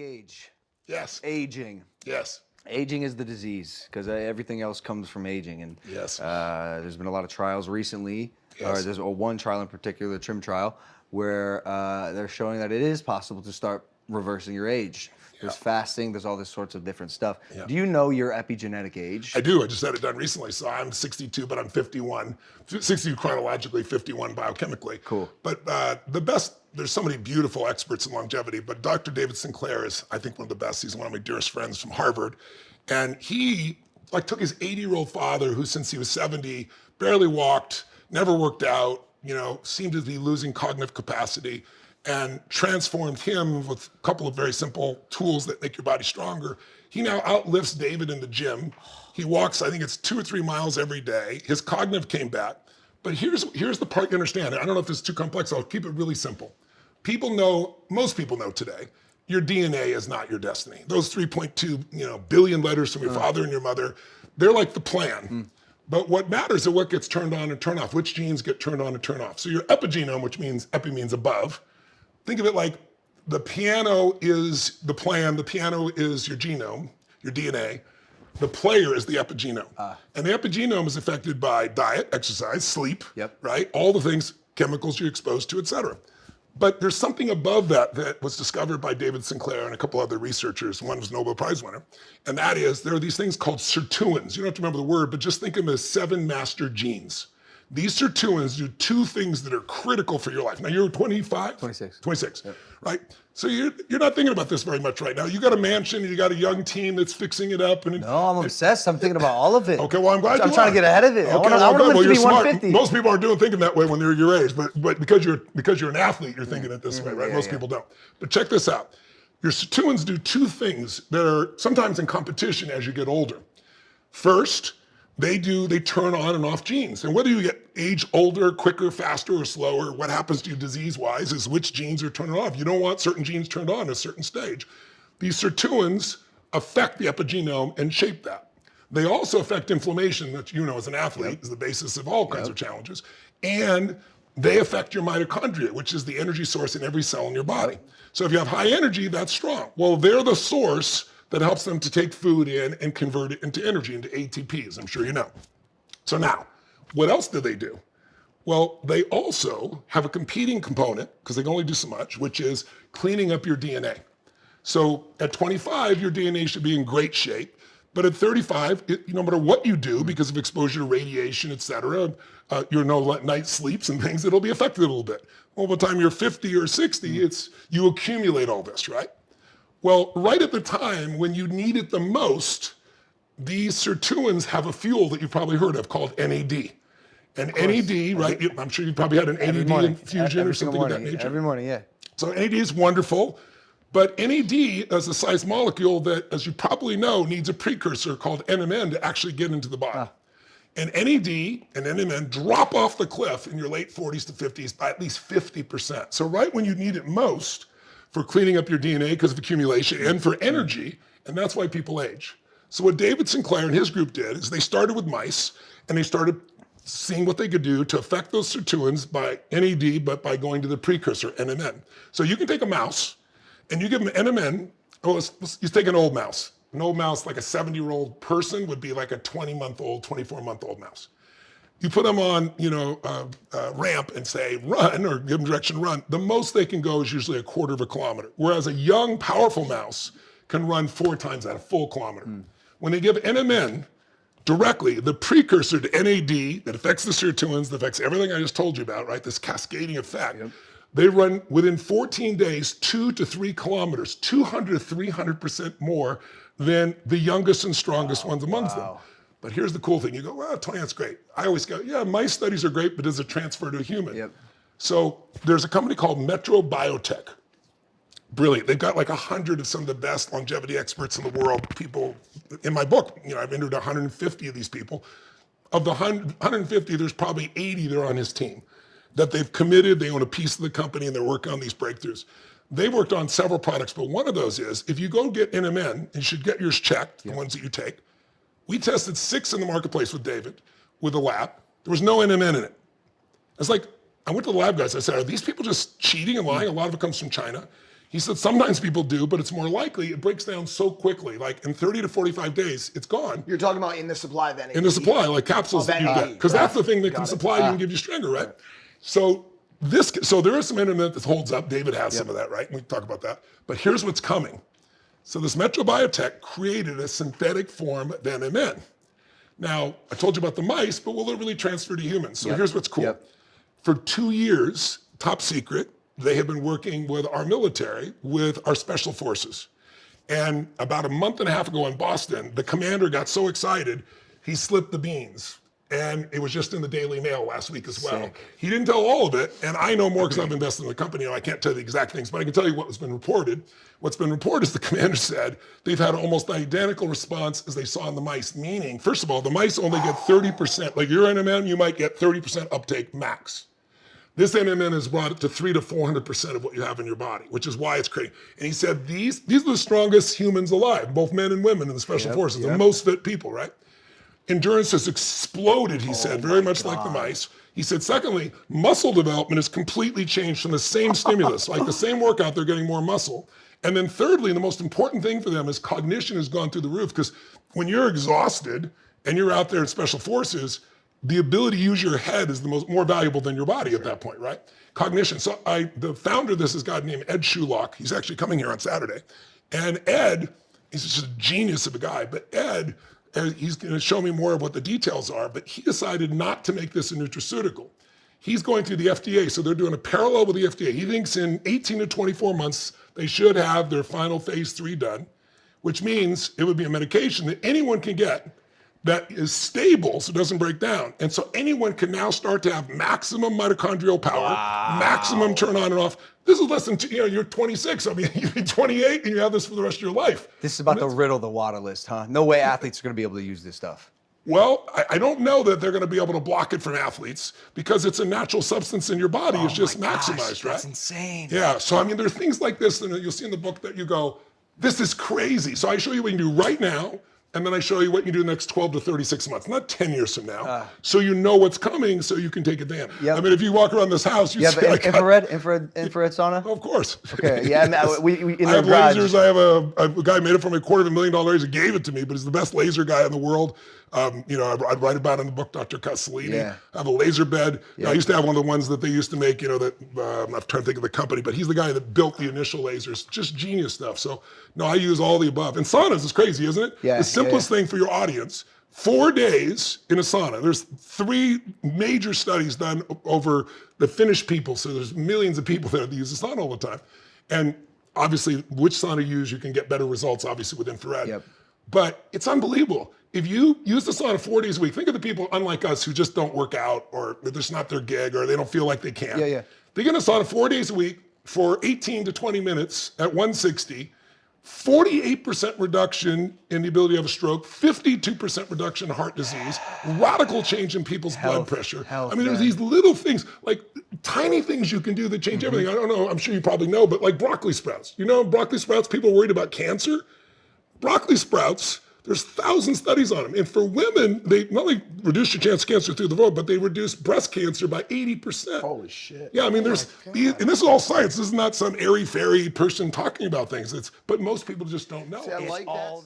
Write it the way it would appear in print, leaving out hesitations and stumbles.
age. Yes. Aging. Yes. Aging is the disease because everything else comes from aging. And yes. There's been a lot of trials recently, Yes. or there's one trial in particular, the TRIM trial, where they're showing that it is possible to start reversing your age. There's fasting, there's all this sorts of different stuff. Yeah. Do you know your epigenetic age? I do. I just had it done recently. So I'm 62, but I'm 51. 62 chronologically, 51 biochemically. Cool. But there's so many beautiful experts in longevity, but Dr. David Sinclair is, I think, one of the best. He's one of my dearest friends from Harvard. And he took his 80-year-old father, who since he was 70, barely walked, never worked out, seemed to be losing cognitive capacity, and transformed him with a couple of very simple tools that make your body stronger. He now outlifts David in the gym. He walks, I think it's 2 or 3 miles every day. His cognitive came back. But here's the part you understand. I don't know if this is too complex. I'll keep it really simple. Most people know today, your DNA is not your destiny. Those 3.2 billion letters from your father and your mother, they're like the plan. But what matters is what gets turned on and turned off, which genes get turned on and turned off. So your epigenome, which means epi means above, think of it like the piano is the plan, the piano is your genome, your DNA. The player is the epigenome. And the epigenome is affected by diet, exercise, sleep, right? All the things, chemicals you're exposed to, et cetera. But there's something above that was discovered by David Sinclair and a couple other researchers. One was a Nobel Prize winner. And that is, there are these things called sirtuins. You don't have to remember the word, but just think of them as 7 master genes. These sirtuins do 2 things that are critical for your life. Now you're 25? 26. 26, right? So you're not thinking about this very much right now. You got a mansion, you got a young team that's fixing it up. And no, I'm obsessed. I'm thinking about all of it. Okay, well, I'm glad I'm trying to get ahead of it. Okay, I want to live to be 150. Most people aren't thinking that way when they're your age, but because you're an athlete, you're thinking it this way, right? Most people don't. But check this out. Your sirtuins do 2 things that are sometimes in competition as you get older. First, they turn on and off genes. And whether you get age older, quicker, faster, or slower, what happens to you disease-wise is which genes are turned off. You don't want certain genes turned on at a certain stage. These sirtuins affect the epigenome and shape that. They also affect inflammation, which as an athlete is the basis of all kinds of challenges. And they affect your mitochondria, which is the energy source in every cell in your body. So if you have high energy, that's strong. Well, they're the source that helps them to take food in and convert it into energy, into ATPs, I'm sure you know. So now, what else do they do? Well, they also have a competing component, because they can only do so much, which is cleaning up your DNA. So at 25, your DNA should be in great shape, but at 35, no matter what you do, because of exposure to radiation, et cetera, your night sleeps and things, it'll be affected a little bit. Well, by the time you're 50 or 60, you accumulate all this, right? Well, right at the time when you need it the most, these sirtuins have a fuel that you've probably heard of called NAD. And NAD, right, I'm sure you probably had an NAD infusion or something of that nature. Every morning, yeah. So NAD is wonderful, but NAD is a size molecule that, as you probably know, needs a precursor called NMN to actually get into the body. And NAD and NMN drop off the cliff in your late 40s to 50s by at least 50%. So right when you need it most, for cleaning up your DNA because of accumulation and for energy, and that's why people age. So what David Sinclair and his group did is they started with mice and they started seeing what they could do to affect those sirtuins by NAD, but by going to the precursor, NMN. So you can take a mouse and you give them NMN, let's take an old mouse. An old mouse, like a 70-year-old person, would be like a 20-month-old, 24-month-old mouse. You put them on, a ramp and say run, or give them direction run. The most they can go is usually a 1/4 of a kilometer. Whereas a young, powerful mouse can run 4 times that, a full kilometer. When they give NMN directly, the precursor to NAD that affects the sirtuins, that affects everything I just told you about, right? This cascading effect. They run within 14 days, 2 to 3 kilometers, 200, 300% more than the youngest and strongest ones amongst them. But here's the cool thing. You go, well, Tony, that's great. I always go, yeah, mice studies are great, but does it transfer to a human? So there's a company called Metro Biotech. Brilliant. They've got like 100 of some of the best longevity experts in the world. People, in my book, I've interviewed 150 of these people. Of the 150, there's probably 80 that are on his team that they've committed. They own a piece of the company and they're working on these breakthroughs. They worked on several products, but one of those is, if you go get NMN, you should get yours checked, the ones that you take. We tested 6 in the marketplace with David, with a lab. There was no NMN in it. It's like, I went to the lab guys, I said, are these people just cheating and lying? A lot of it comes from China. He said sometimes people do, but it's more likely it breaks down so quickly. Like in 30 to 45 days, it's gone. You're talking about in the supply of NAD. In the supply, like capsules that you get, because that's the thing that can supply you and give you stronger, right? So there is some NMN that holds up. David has some of that, right? We can talk about that. But here's what's coming. So this Metro Biotech created a synthetic form of NMN. Now, I told you about the mice, but will it really transfer to humans? So here's what's cool. For 2 years, top secret, they have been working with our military, with our special forces. And about a month and a half ago in Boston, the commander got so excited, he slipped the beans. And it was just in the Daily Mail last week as well. He didn't tell all of it, and I know more because I've invested in the company, and I can't tell you the exact things, but I can tell you what's been reported. What's been reported is the commander said they've had almost identical response as they saw in the mice, meaning, first of all, the mice only get 30%. Like your NMN, you might get 30% uptake max. This NMN has brought it to 300 to 400% of what you have in your body, which is why it's crazy. And he said these are the strongest humans alive, both men and women in the special forces, the most fit people, right? Endurance has exploded, he said, very much like the mice. He said, secondly, muscle development has completely changed from the same stimulus, like the same workout, they're getting more muscle. And then thirdly, the most important thing for them is cognition has gone through the roof, because when you're exhausted and you're out there in special forces, the ability to use your head is more valuable than your body at that point, right? Cognition. So the founder of this is a guy named Ed Shulock. He's actually coming here on Saturday. And Ed, he's just a genius of a guy, but Ed, he's going to show me more of what the details are, but he decided not to make this a nutraceutical. He's going through the FDA, so they're doing a parallel with the FDA. He thinks in 18 to 24 months, they should have their final phase 3 done, which means it would be a medication that anyone can get that is stable, so it doesn't break down. And so anyone can now start to have maximum mitochondrial power, maximum turn on and off. This is less than, you're 26. I mean, you'll be 28 and you have this for the rest of your life. This is about to riddle the water list, huh? No way athletes are going to be able to use this stuff. Well, I don't know that they're going to be able to block it from athletes because it's a natural substance in your body. It's just maximized, right? That's insane. Yeah, so I mean, there are things like this that you'll see in the book that you go, this is crazy. So I show you what you can do right now, and then I show you what you do the next 12 to 36 months, not 10 years from now. So you know what's coming so you can take advantage. I mean, if you walk around this house, you see but infrared sauna? Of course. Okay, yeah, we in I have lasers. I have a guy made it for me, $250,000 laser, gave it to me, but he's the best laser guy in the world. I'd write about it in the book, Dr. Castellini. I have a laser bed. I used to have one of the ones that they used to make, that I'm not trying to think of the company, but he's the guy that built the initial lasers. Just genius stuff. So, no, I use all the above. And saunas is crazy, isn't it? The simplest thing for your audience, 4 days in a sauna. There's 3 major studies done over the Finnish people. So there's millions of people there that use the sauna all the time. And obviously, which sauna you use, you can get better results, obviously, with infrared. But it's unbelievable. If you use the sauna 4 days a week, think of the people unlike us who just don't work out or it's not their gig or they don't feel like they can. They get in a sauna 4 days a week for 18 to 20 minutes at 160, 48% reduction in the ability to have a stroke, 52% reduction in heart disease, radical change in people's blood pressure. I mean, there's these little things, like tiny things you can do that change everything. I don't know, I'm sure you probably know, but like broccoli sprouts. Broccoli sprouts, people are worried about cancer. Broccoli sprouts, there's 1,000 studies on them. And for women, they not only reduce your chance of cancer through the vote, but they reduce breast cancer by 80%. Holy shit. Yeah, I mean, and this is all science. This is not some airy-fairy person talking about things. But most people just don't know. See, I like that.